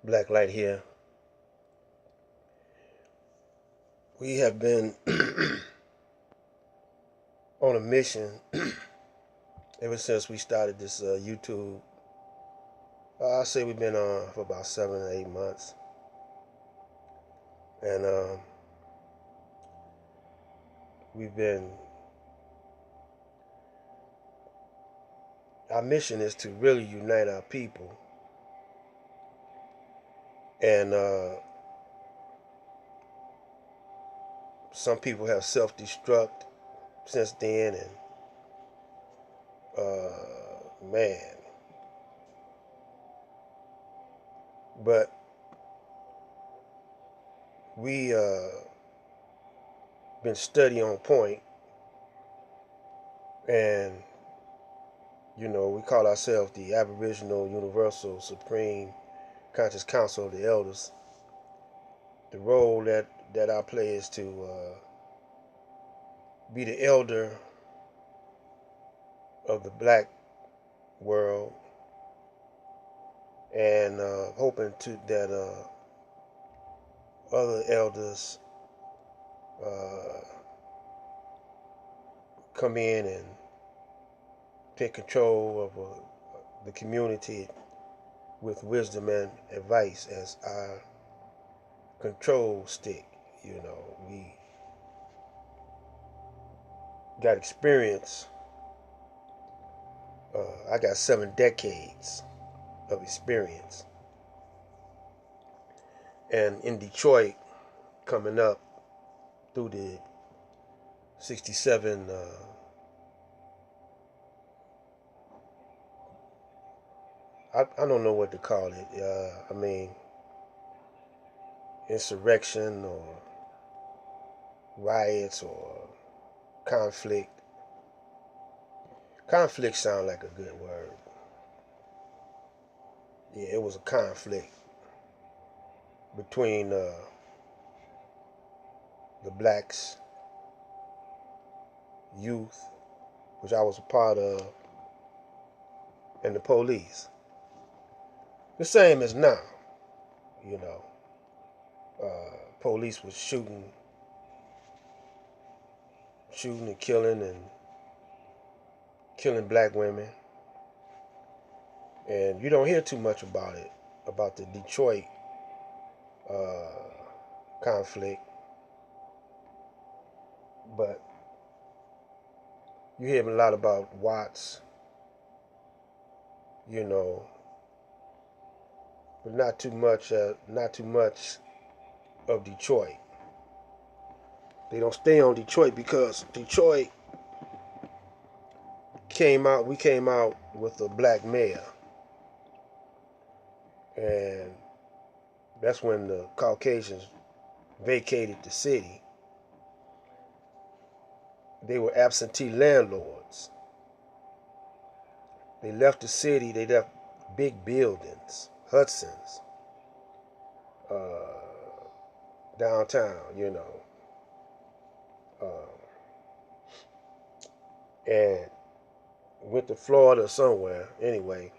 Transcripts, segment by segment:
Black Light here. We have been on a mission ever since we started this YouTube. I say we've been on for about 7 or 8 months, and we've been. Our mission is to really unite our people, and some people have self-destruct since then, and man, but we been steady on point, and we call ourselves the Aboriginal Universal Supreme Conscious Council of the Elders. The role that I play is to be the elder of the black world, and hoping to that other elders come in and take control of the community with wisdom and advice as our control stick. We got experience. I got 7 decades of experience. And in Detroit, coming up through the 67, I don't know what to call it. I mean, insurrection or riots or conflict. Conflict sounds like a good word. Yeah, it was a conflict between the blacks, youth, which I was a part of, and the police. The same as now, you know. Police was shooting and killing black women, and you don't hear too much about it, about the Detroit conflict, but you hear a lot about Watts, but not too much of Detroit. They don't stay on Detroit because Detroit we came out with a black mayor, and that's when the Caucasians vacated the city. They were absentee landlords. They left the city. They left big buildings, Hudson's, downtown, and went to Florida somewhere. Anyway,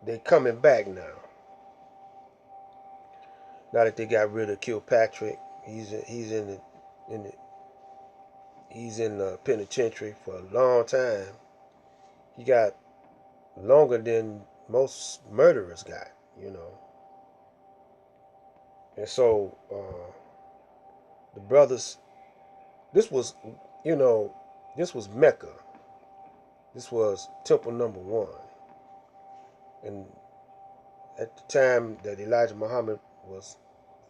they coming back now. Now that they got rid of Kilpatrick, he's in the penitentiary for a long time. He got longer than most murderers got. And so the brothers, this was, this was Mecca. This was Temple number 1. And at the time that Elijah Muhammad was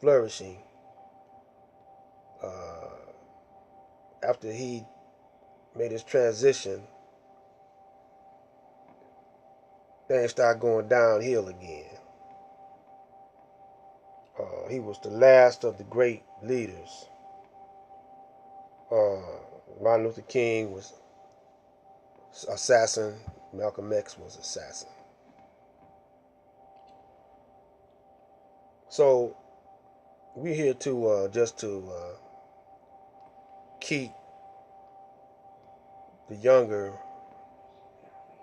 flourishing, after he made his transition, things started going downhill again. He was the last of the great leaders. Martin Luther King was assassin. Malcolm X was assassin. So we're here to just to keep the younger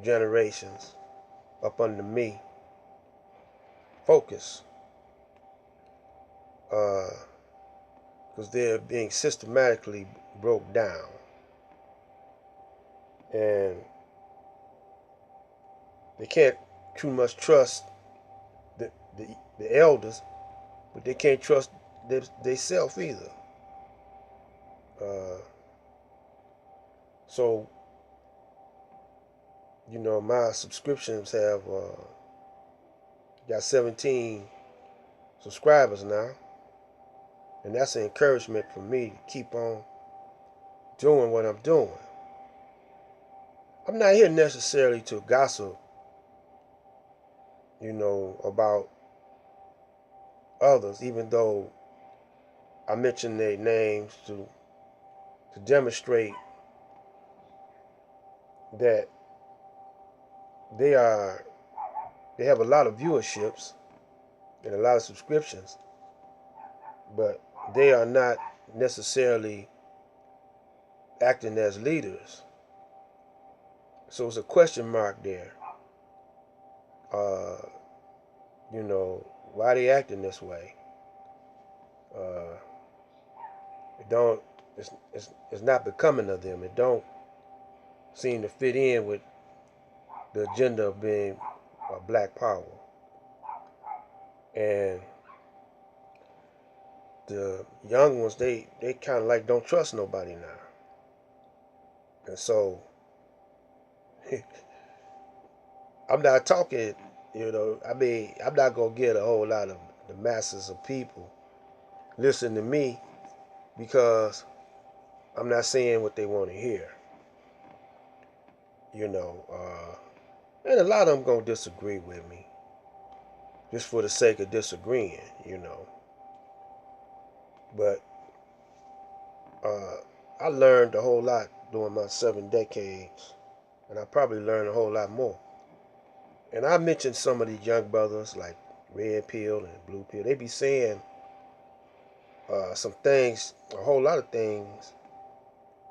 generations up under me focus, because they're being systematically broke down, and they can't too much trust the, the elders, but they can't trust themselves either. Uh, so, my subscriptions have got 17 subscribers now, and that's an encouragement for me to keep on doing what I'm doing. I'm not here necessarily to gossip, about others, even though I mention their names to demonstrate that they have a lot of viewerships and a lot of subscriptions, but they are not necessarily acting as leaders. So it's a question mark there. Uh, why are they acting this way? Uh, it don't. It's not becoming of them. It don't seem to fit in with the agenda of being black power. And the young ones, they kind of like don't trust nobody now. And so I'm not talking, I'm not going to get a whole lot of the masses of people listen to me, because I'm not saying what they want to hear. And a lot of them going to disagree with me just for the sake of disagreeing, But I learned a whole lot during my 7 decades, and I probably learned a whole lot more. And I mentioned some of these young brothers like Red Pill and Blue Pill. They be saying some things, a whole lot of things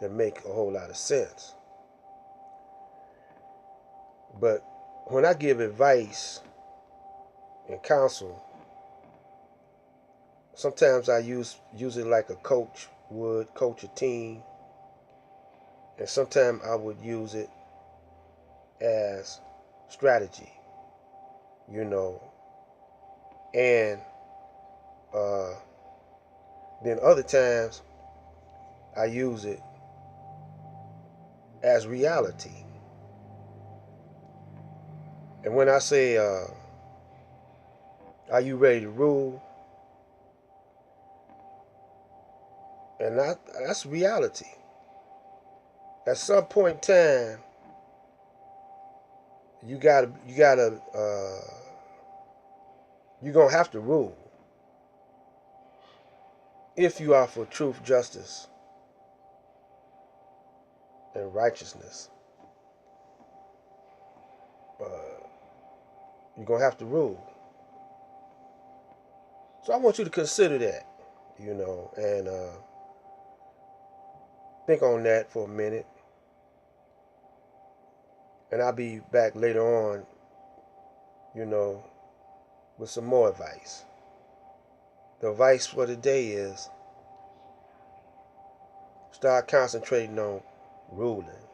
that make a whole lot of sense. But when I give advice and counsel, sometimes I use it like a coach would coach a team, and sometimes I would use it as strategy, and uh, then other times I use it as reality. And when I say, are you ready to rule? And that's reality. At some point in time, you're gonna have to rule if you are for truth, justice, and righteousness. You're gonna have to rule. So I want you to consider that, and think on that for a minute. And I'll be back later on, with some more advice. The advice for today is start concentrating on ruling.